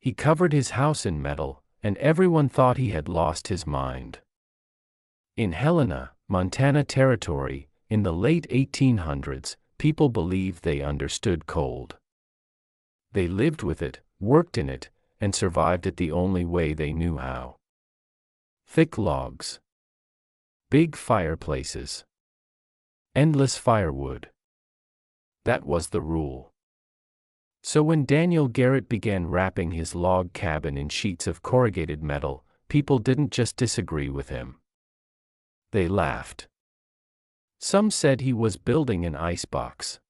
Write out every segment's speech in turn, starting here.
He covered his house in metal, and everyone thought he had lost his mind. In Helena, Montana Territory, in the late 1800s, people believed they understood cold. They lived with it, worked in it, and survived it the only way they knew how. Thick logs. Big fireplaces. Endless firewood. That was the rule. So when Daniel Garrett began wrapping his log cabin in sheets of corrugated metal, people didn't just disagree with him. They laughed. Some said he was building an icebox.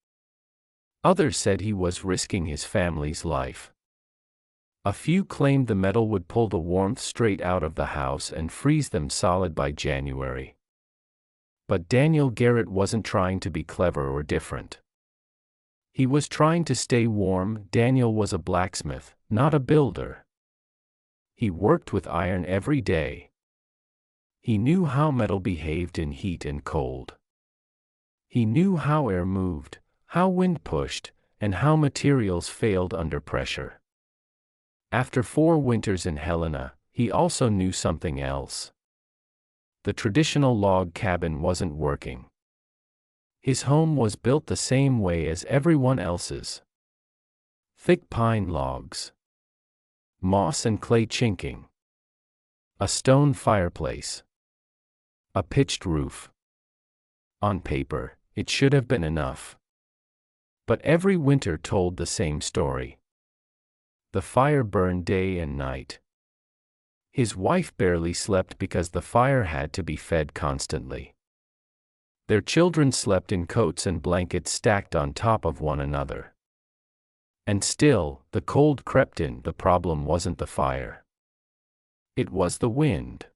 Others said he was risking his family's life. A few claimed the metal would pull the warmth straight out of the house and freeze them solid by January. But Daniel Garrett wasn't trying to be clever or different. He was trying to stay warm. Daniel was a blacksmith, not a builder. He worked with iron every day. He knew how metal behaved in heat and cold. He knew how air moved, how wind pushed, and how materials failed under pressure. After 4 winters in Helena, he also knew something else. The traditional log cabin wasn't working. His home was built the same way as everyone else's. Thick pine logs. Moss and clay chinking. A stone fireplace. A pitched roof. On paper, it should have been enough. But every winter told the same story. The fire burned day and night. His wife barely slept because the fire had to be fed constantly. Their children slept in coats and blankets stacked on top of one another. And still, the cold crept in. The problem wasn't the fire. It was the wind.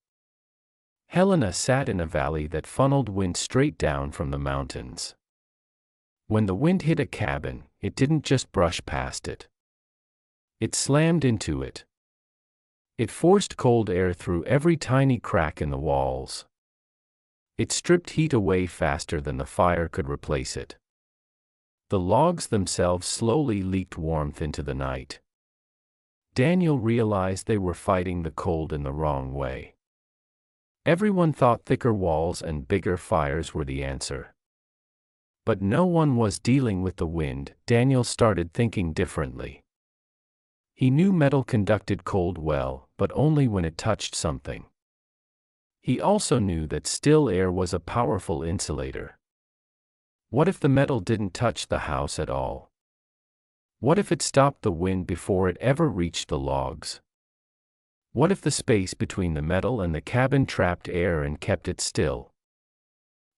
Helena sat in a valley that funneled wind straight down from the mountains. When the wind hit a cabin, it didn't just brush past it. It slammed into it. It forced cold air through every tiny crack in the walls. It stripped heat away faster than the fire could replace it. The logs themselves slowly leaked warmth into the night. Daniel realized they were fighting the cold in the wrong way. Everyone thought thicker walls and bigger fires were the answer. But no one was dealing with the wind. Daniel started thinking differently. He knew metal conducted cold well, but only when it touched something. He also knew that still air was a powerful insulator. What if the metal didn't touch the house at all? What if it stopped the wind before it ever reached the logs? What if the space between the metal and the cabin trapped air and kept it still?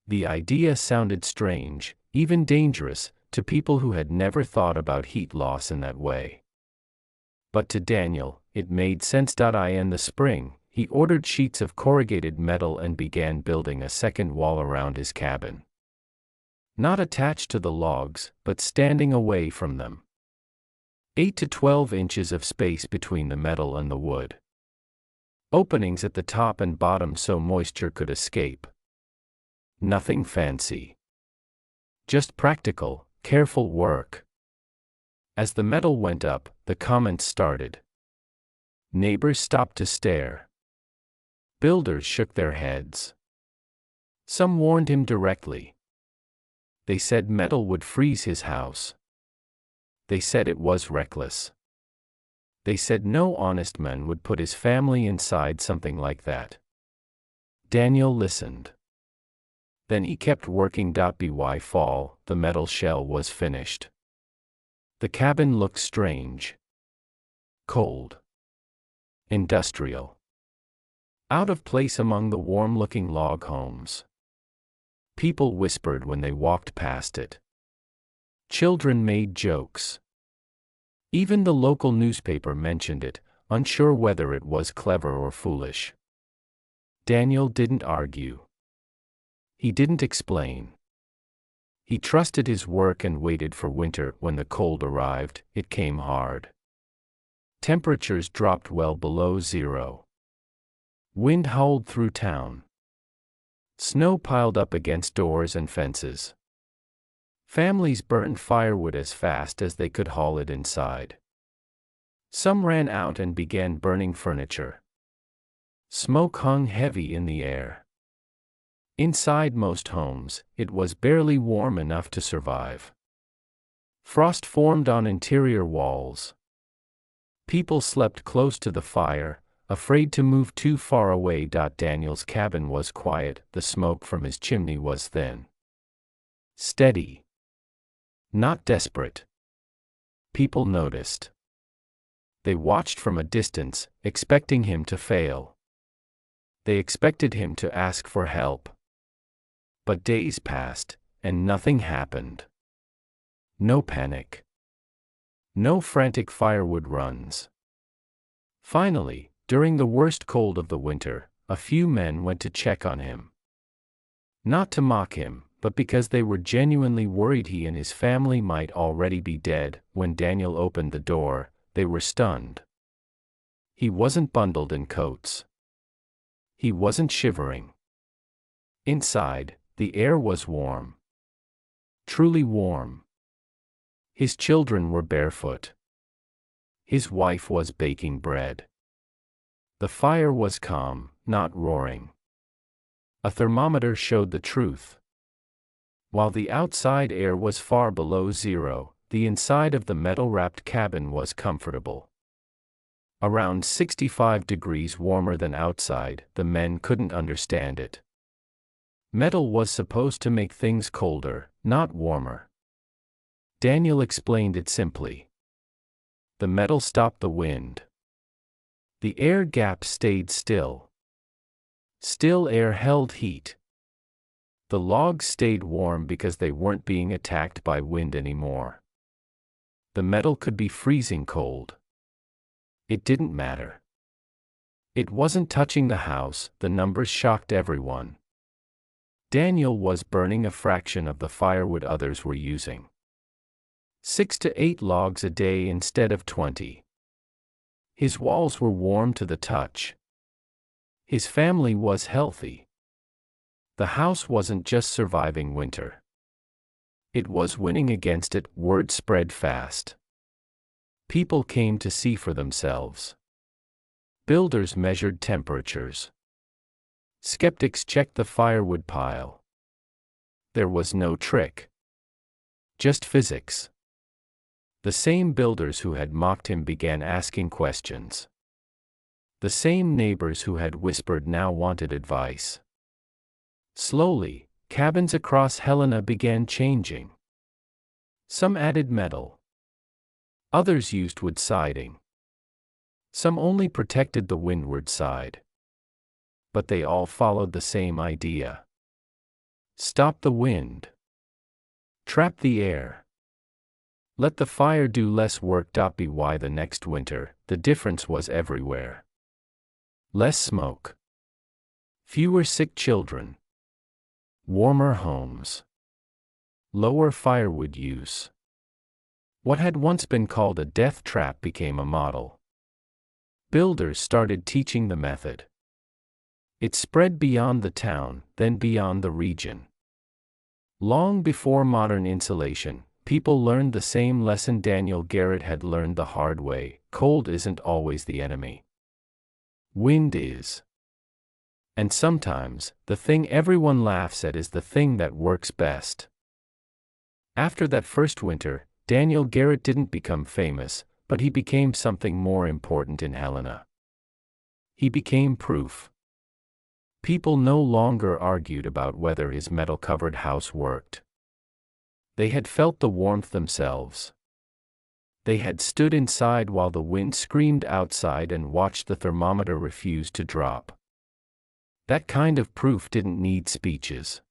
The idea sounded strange, even dangerous, to people who had never thought about heat loss in that way. But to Daniel, it made sense. In the spring, he ordered sheets of corrugated metal and began building a second wall around his cabin. Not attached to the logs, but standing away from them. 8 to 12 inches of space between the metal and the wood. Openings at the top and bottom so moisture could escape. Nothing fancy. Just practical, careful work. As the metal went up, the comments started. Neighbors stopped to stare. Builders shook their heads. Some warned him directly. They said metal would freeze his house. They said it was reckless. They said no honest man would put his family inside something like that. Daniel listened. Then he kept working. By fall, the metal shell was finished. The cabin looked strange. Cold. Industrial. Out of place among the warm-looking log homes. People whispered when they walked past it. Children made jokes. Even the local newspaper mentioned it, unsure whether it was clever or foolish. Daniel didn't argue. He didn't explain. He trusted his work and waited for winter. When the cold arrived, it came hard. Temperatures dropped well below zero. Wind howled through town. Snow piled up against doors and fences. Families burned firewood as fast as they could haul it inside. Some ran out and began burning furniture. Smoke hung heavy in the air. Inside most homes, it was barely warm enough to survive. Frost formed on interior walls. People slept close to the fire, afraid to move too far away. Daniel's cabin was quiet, the smoke from his chimney was thin. Steady. Not desperate. People noticed. They watched from a distance, expecting him to fail. They expected him to ask for help. But days passed, and nothing happened. No panic. No frantic firewood runs. Finally, during the worst cold of the winter, a few men went to check on him. Not to mock him, but because they were genuinely worried he and his family might already be dead. When Daniel opened the door, they were stunned. He wasn't bundled in coats. He wasn't shivering. Inside, the air was warm. Truly warm. His children were barefoot. His wife was baking bread. The fire was calm, not roaring. A thermometer showed the truth. While the outside air was far below zero, the inside of the metal-wrapped cabin was comfortable. Around 65 degrees warmer than outside. The men couldn't understand it. Metal was supposed to make things colder, not warmer. Daniel explained it simply. The metal stopped the wind. The air gap stayed still. Still air held heat. The logs stayed warm because they weren't being attacked by wind anymore. The metal could be freezing cold. It didn't matter. It wasn't touching the house. The numbers shocked everyone. Daniel was burning a fraction of the firewood others were using. 6 to 8 logs a day instead of 20. His walls were warm to the touch. His family was healthy. The house wasn't just surviving winter. It was winning against it. Word spread fast. People came to see for themselves. Builders measured temperatures. Skeptics checked the firewood pile. There was no trick. Just physics. The same builders who had mocked him began asking questions. The same neighbors who had whispered now wanted advice. Slowly, cabins across Helena began changing. Some added metal. Others used wood siding. Some only protected the windward side. But they all followed the same idea. Stop the wind. Trap the air. Let the fire do less work. By the next winter, the difference was everywhere. Less smoke. Fewer sick children. Warmer homes. Lower firewood use. What had once been called a death trap became a model. Builders started teaching the method. It spread beyond the town, then beyond the region. Long before modern insulation, people learned the same lesson Daniel Garrett had learned the hard way: cold isn't always the enemy. Wind is. And sometimes, the thing everyone laughs at is the thing that works best. After that first winter, Daniel Garrett didn't become famous, but he became something more important in Helena. He became proof. People no longer argued about whether his metal-covered house worked. They had felt the warmth themselves. They had stood inside while the wind screamed outside and watched the thermometer refuse to drop. That kind of proof didn't need speeches.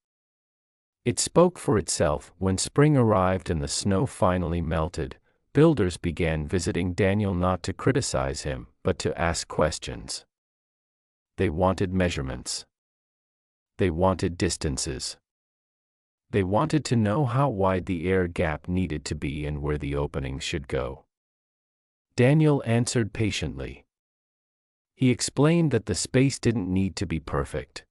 It spoke for itself. When spring arrived and the snow finally melted, builders began visiting Daniel not to criticize him, but to ask questions. They wanted measurements. They wanted distances. They wanted to know how wide the air gap needed to be and where the openings should go. Daniel answered patiently. He explained that the space didn't need to be perfect.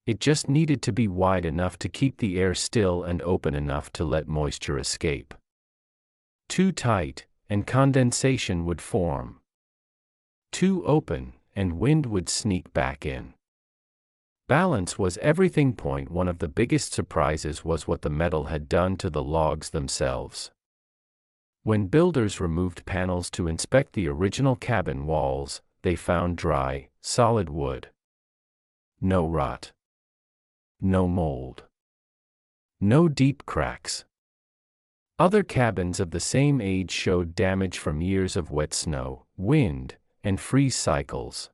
It just needed to be wide enough to keep the air still and open enough to let moisture escape. Too tight, and condensation would form. Too open, and wind would sneak back in. Balance was everything. One of the biggest surprises was what the metal had done to the logs themselves. When builders removed panels to inspect the original cabin walls, they found dry, solid wood. No rot. No mold. No deep cracks. Other cabins of the same age showed damage from years of wet snow, wind, and freeze cycles.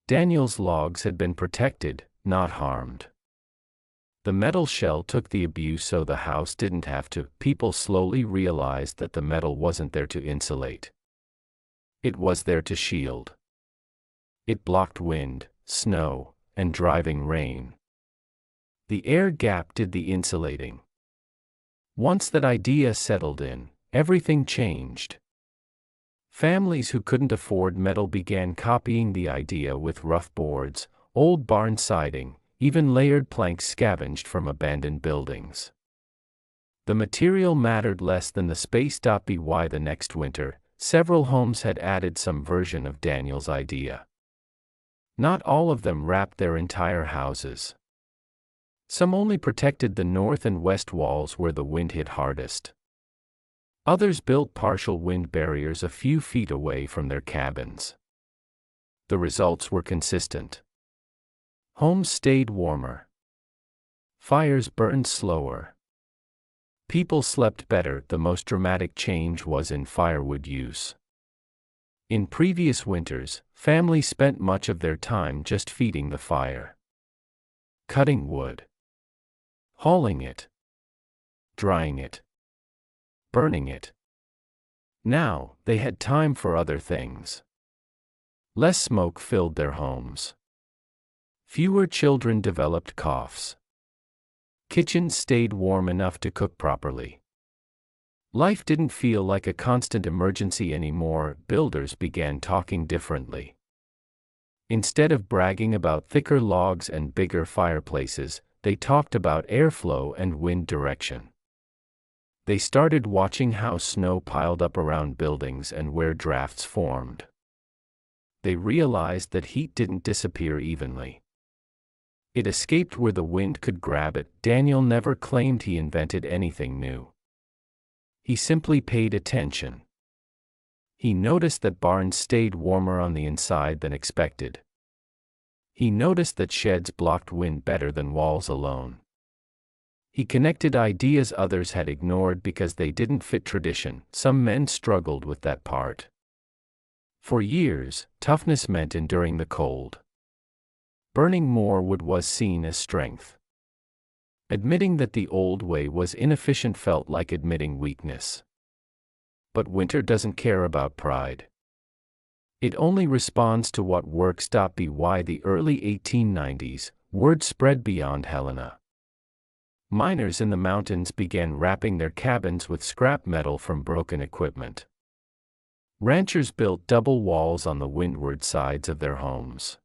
Daniel's logs had been protected, not harmed. The metal shell took the abuse so the house didn't have to. People slowly realized that the metal wasn't there to insulate. It was there to shield. It blocked wind, snow, and driving rain. The air gap did the insulating. Once that idea settled in, everything changed. Families who couldn't afford metal began copying the idea with rough boards, old barn siding, even layered planks scavenged from abandoned buildings. The material mattered less than the space. By the next winter, several homes had added some version of Daniel's idea. Not all of them wrapped their entire houses. Some only protected the north and west walls where the wind hit hardest. Others built partial wind barriers a few feet away from their cabins. The results were consistent. Homes stayed warmer. Fires burned slower. People slept better. The most dramatic change was in firewood use. In previous winters, families spent much of their time just feeding the fire. Cutting wood. Hauling it. Drying it. Burning it. Now, they had time for other things. Less smoke filled their homes. Fewer children developed coughs. Kitchens stayed warm enough to cook properly. Life didn't feel like a constant emergency anymore. Builders began talking differently. Instead of bragging about thicker logs and bigger fireplaces, they talked about airflow and wind direction. They started watching how snow piled up around buildings and where drafts formed. They realized that heat didn't disappear evenly. It escaped where the wind could grab it. Daniel never claimed he invented anything new. He simply paid attention. He noticed that barns stayed warmer on the inside than expected. He noticed that sheds blocked wind better than walls alone. He connected ideas others had ignored because they didn't fit tradition. Some men struggled with that part. For years, toughness meant enduring the cold. Burning more wood was seen as strength. Admitting that the old way was inefficient felt like admitting weakness. But winter doesn't care about pride. It only responds to what works. By the early 1890s, word spread beyond Helena. Miners in the mountains began wrapping their cabins with scrap metal from broken equipment. Ranchers built double walls on the windward sides of their homes.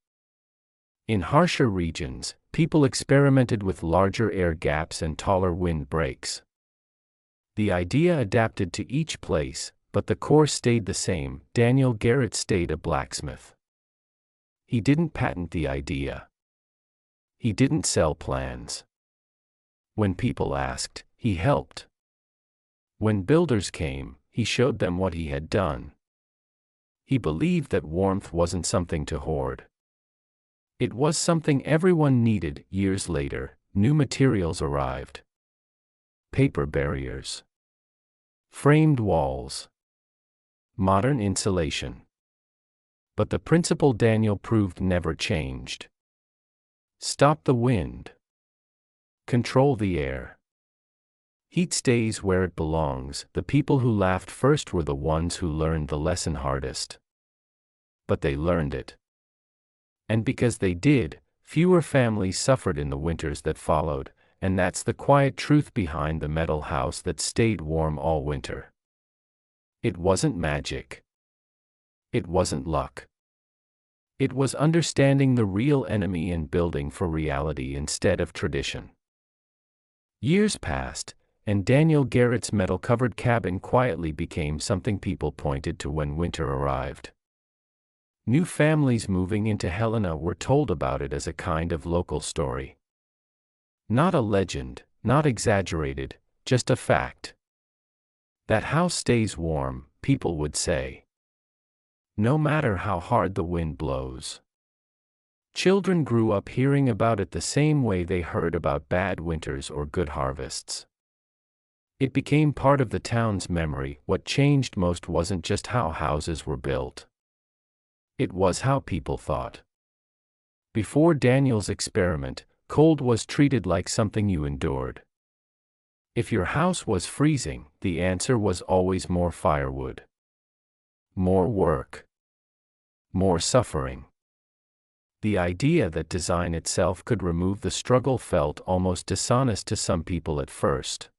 In harsher regions, people experimented with larger air gaps and taller wind breaks. The idea adapted to each place, but the core stayed the same. Daniel Garrett stayed a blacksmith. He didn't patent the idea. He didn't sell plans. When people asked, he helped. When builders came, he showed them what he had done. He believed that warmth wasn't something to hoard. It was something everyone needed. Years later, new materials arrived. Paper barriers. Framed walls. Modern insulation. But the principle Daniel proved never changed. Stop the wind. Control the air. Heat stays where it belongs. The people who laughed first were the ones who learned the lesson hardest. But they learned it. And because they did, fewer families suffered in the winters that followed, and that's the quiet truth behind the metal house that stayed warm all winter. It wasn't magic. It wasn't luck. It was understanding the real enemy and building for reality instead of tradition. Years passed, and Daniel Garrett's metal-covered cabin quietly became something people pointed to when winter arrived. New families moving into Helena were told about it as a kind of local story. Not a legend, not exaggerated, just a fact. That house stays warm, people would say. No matter how hard the wind blows. Children grew up hearing about it the same way they heard about bad winters or good harvests. It became part of the town's memory. What changed most wasn't just how houses were built. It was how people thought. Before Daniel's experiment, cold was treated like something you endured. If your house was freezing, the answer was always more firewood. More work. More suffering. The idea that design itself could remove the struggle felt almost dishonest to some people at first.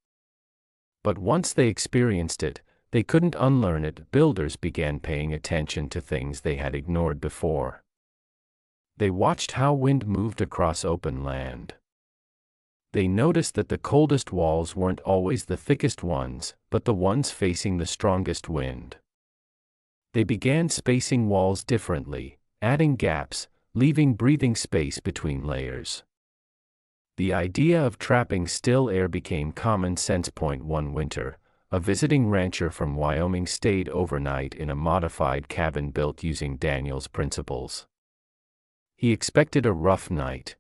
But once they experienced it, they couldn't unlearn it. Builders began paying attention to things they had ignored before. They watched how wind moved across open land. They noticed that the coldest walls weren't always the thickest ones, but the ones facing the strongest wind. They began spacing walls differently, adding gaps, leaving breathing space between layers. The idea of trapping still air became common sense. One winter, a visiting rancher from Wyoming stayed overnight in a modified cabin built using Daniel's principles. He expected a rough night.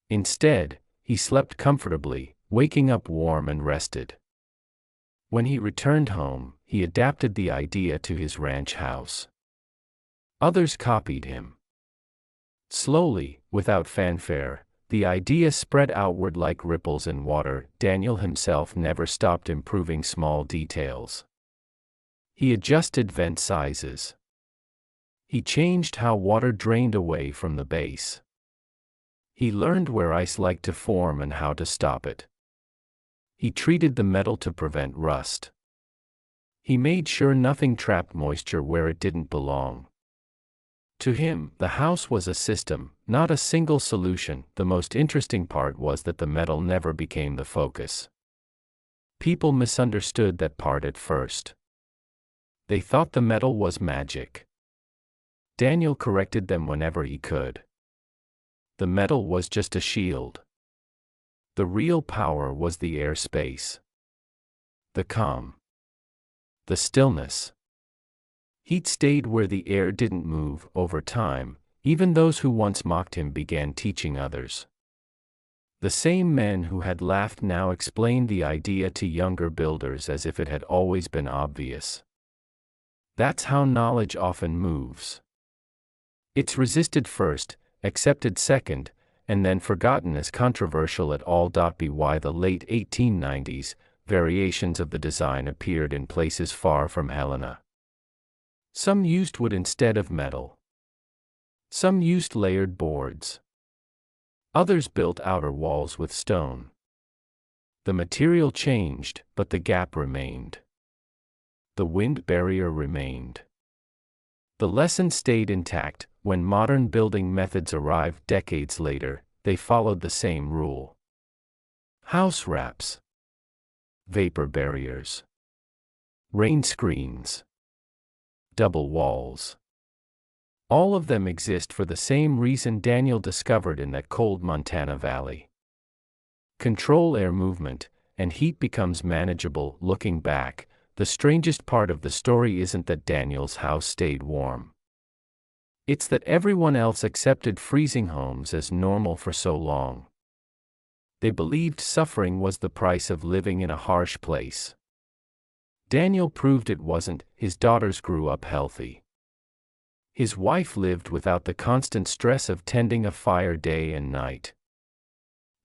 Instead, he slept comfortably, waking up warm and rested. When he returned home, he adapted the idea to his ranch house. Others copied him. Slowly, without fanfare, the idea spread outward like ripples in water. Daniel himself never stopped improving small details. He adjusted vent sizes. He changed how water drained away from the base. He learned where ice liked to form and how to stop it. He treated the metal to prevent rust. He made sure nothing trapped moisture where it didn't belong. To him, the house was a system, not a single solution. The most interesting part was that the metal never became the focus. People misunderstood that part at first. They thought the metal was magic. Daniel corrected them whenever he could. The metal was just a shield. The real power was the air space. The calm. The stillness. Heat stayed where the air didn't move. Over time, even those who once mocked him began teaching others. The same men who had laughed now explained the idea to younger builders as if it had always been obvious. That's how knowledge often moves. It's resisted first, accepted second, and then forgotten as controversial at all. By the late 1890s, variations of the design appeared in places far from Helena. Some used wood instead of metal. Some used layered boards. Others built outer walls with stone. The material changed, but the gap remained. The wind barrier remained. The lesson stayed intact. When modern building methods arrived decades later, they followed the same rule. House wraps. Vapor barriers. Rain screens. Double walls. All of them exist for the same reason Daniel discovered in that cold Montana valley. Control air movement, and heat becomes manageable. Looking back, the strangest part of the story isn't that Daniel's house stayed warm. It's that everyone else accepted freezing homes as normal for so long. They believed suffering was the price of living in a harsh place. Daniel proved it wasn't. His daughters grew up healthy. His wife lived without the constant stress of tending a fire day and night.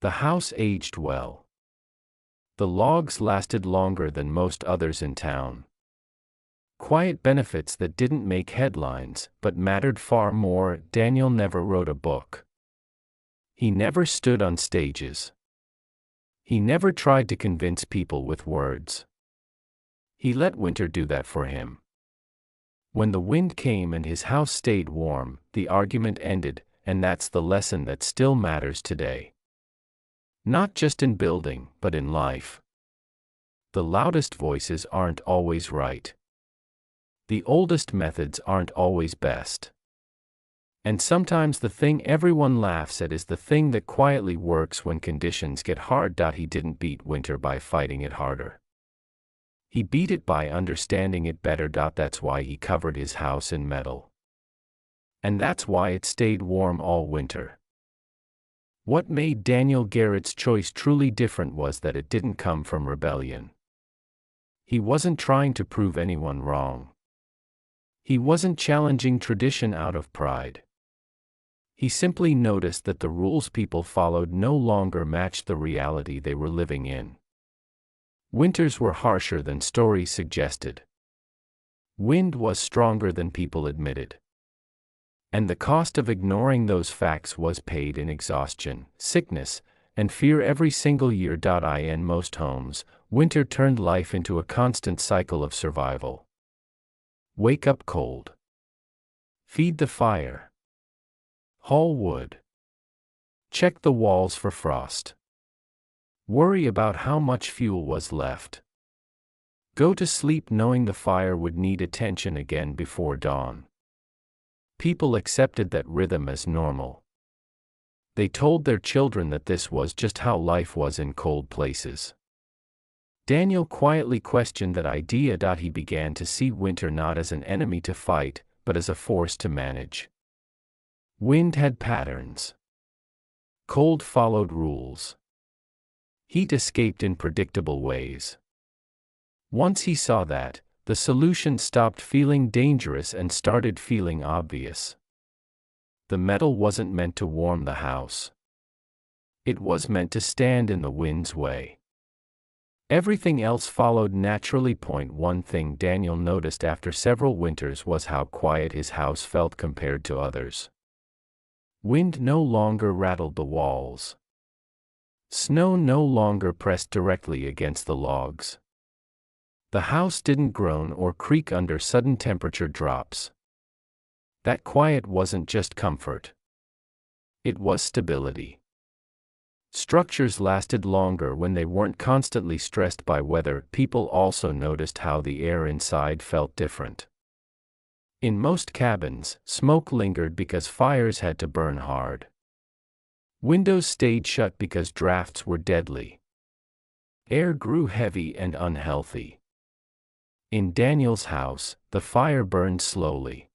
The house aged well. The logs lasted longer than most others in town. Quiet benefits that didn't make headlines, but mattered far more. Daniel never wrote a book. He never stood on stages. He never tried to convince people with words. He let winter do that for him. When the wind came and his house stayed warm, the argument ended, and that's the lesson that still matters today. Not just in building, but in life. The loudest voices aren't always right. The oldest methods aren't always best. And sometimes the thing everyone laughs at is the thing that quietly works when conditions get hard. He didn't beat winter by fighting it harder. He beat it by understanding it better. That's why he covered his house in metal. And that's why it stayed warm all winter. What made Daniel Garrett's choice truly different was that it didn't come from rebellion. He wasn't trying to prove anyone wrong. He wasn't challenging tradition out of pride. He simply noticed that the rules people followed no longer matched the reality they were living in. Winters were harsher than stories suggested. Wind was stronger than people admitted. And the cost of ignoring those facts was paid in exhaustion, sickness, and fear every single year. In most homes, winter turned life into a constant cycle of survival. Wake up cold. Feed the fire. Haul wood. Check the walls for frost. Worry about how much fuel was left. Go to sleep knowing the fire would need attention again before dawn. People accepted that rhythm as normal. They told their children that this was just how life was in cold places. Daniel quietly questioned that idea. He began to see winter not as an enemy to fight, but as a force to manage. Wind had patterns. Cold followed rules. Heat escaped in predictable ways. Once he saw that, the solution stopped feeling dangerous and started feeling obvious. The metal wasn't meant to warm the house. It was meant to stand in the wind's way. Everything else followed naturally. One thing Daniel noticed after several winters was how quiet his house felt compared to others. Wind no longer rattled the walls. Snow no longer pressed directly against the logs. The house didn't groan or creak under sudden temperature drops. That quiet wasn't just comfort. It was stability. Structures lasted longer when they weren't constantly stressed by weather. People also noticed how the air inside felt different. In most cabins, smoke lingered because fires had to burn hard. Windows stayed shut because drafts were deadly. Air grew heavy and unhealthy. In Daniel's house, the fire burned slowly.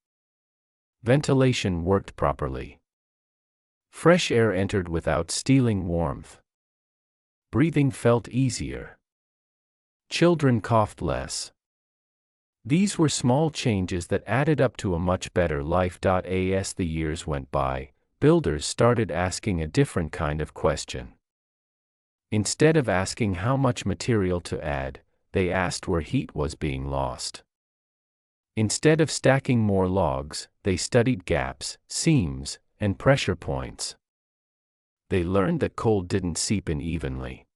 Ventilation worked properly. Fresh air entered without stealing warmth. Breathing felt easier. Children coughed less. These were small changes that added up to a much better life. As the years went by, builders started asking a different kind of question. Instead of asking how much material to add, they asked where heat was being lost. Instead of stacking more logs, they studied gaps, seams, and pressure points. They learned that cold didn't seep in evenly.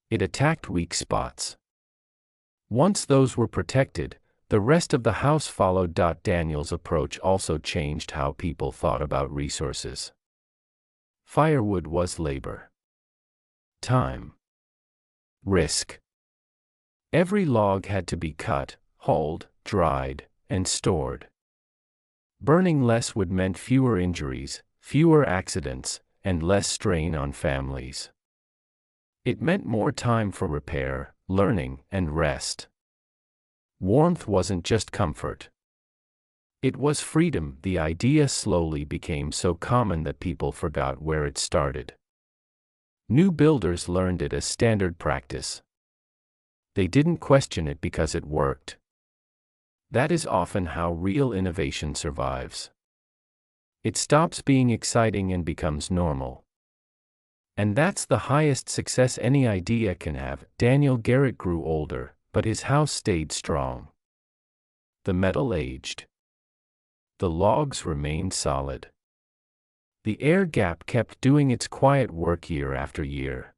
It attacked weak spots. Once those were protected, the rest of the house followed. Daniel's approach also changed how people thought about resources. Firewood was labor. Time. Risk. Every log had to be cut, hauled, dried, and stored. Burning less wood meant fewer injuries, fewer accidents, and less strain on families. It meant more time for repair, learning, and rest. Warmth wasn't just comfort. It was freedom. The idea slowly became so common that people forgot where it started. New builders learned it as standard practice. They didn't question it because it worked. That is often how real innovation survives. It stops being exciting and becomes normal. And that's the highest success any idea can have. Daniel Garrett grew older, but his house stayed strong. The metal aged. The logs remained solid. The air gap kept doing its quiet work year after year.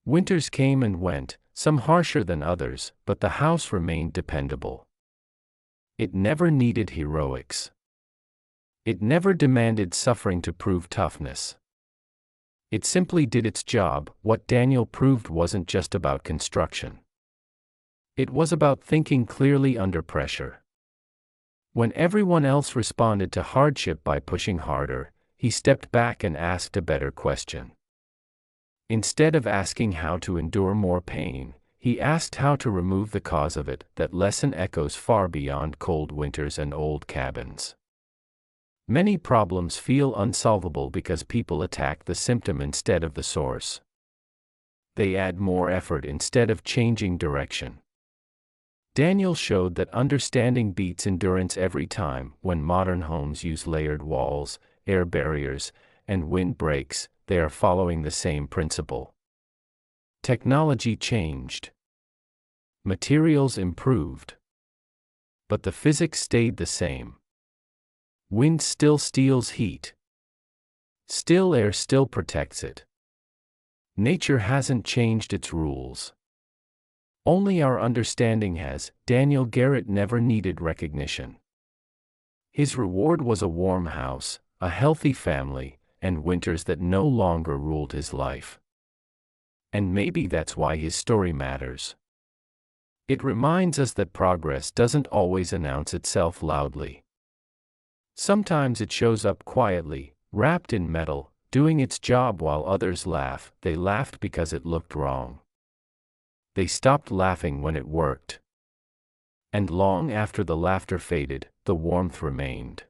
Winters came and went, some harsher than others, but the house remained dependable. It never needed heroics. It never demanded suffering to prove toughness. It simply did its job. What Daniel proved wasn't just about construction. It was about thinking clearly under pressure. When everyone else responded to hardship by pushing harder, he stepped back and asked a better question. Instead of asking how to endure more pain, he asked how to remove the cause of it. That lesson echoes far beyond cold winters and old cabins. Many problems feel unsolvable because people attack the symptom instead of the source. They add more effort instead of changing direction. Daniel showed that understanding beats endurance every time. When modern homes use layered walls, air barriers, and wind breaks, they are following the same principle. Technology changed. Materials improved. But the physics stayed the same. Wind still steals heat. Still air still protects it. Nature hasn't changed its rules. Only our understanding has. Daniel Garrett never needed recognition. His reward was a warm house, a healthy family, and winters that no longer ruled his life. And maybe that's why his story matters. It reminds us that progress doesn't always announce itself loudly. Sometimes it shows up quietly, wrapped in metal, doing its job while others laugh. They laughed because it looked wrong. They stopped laughing when it worked. And long after the laughter faded, the warmth remained.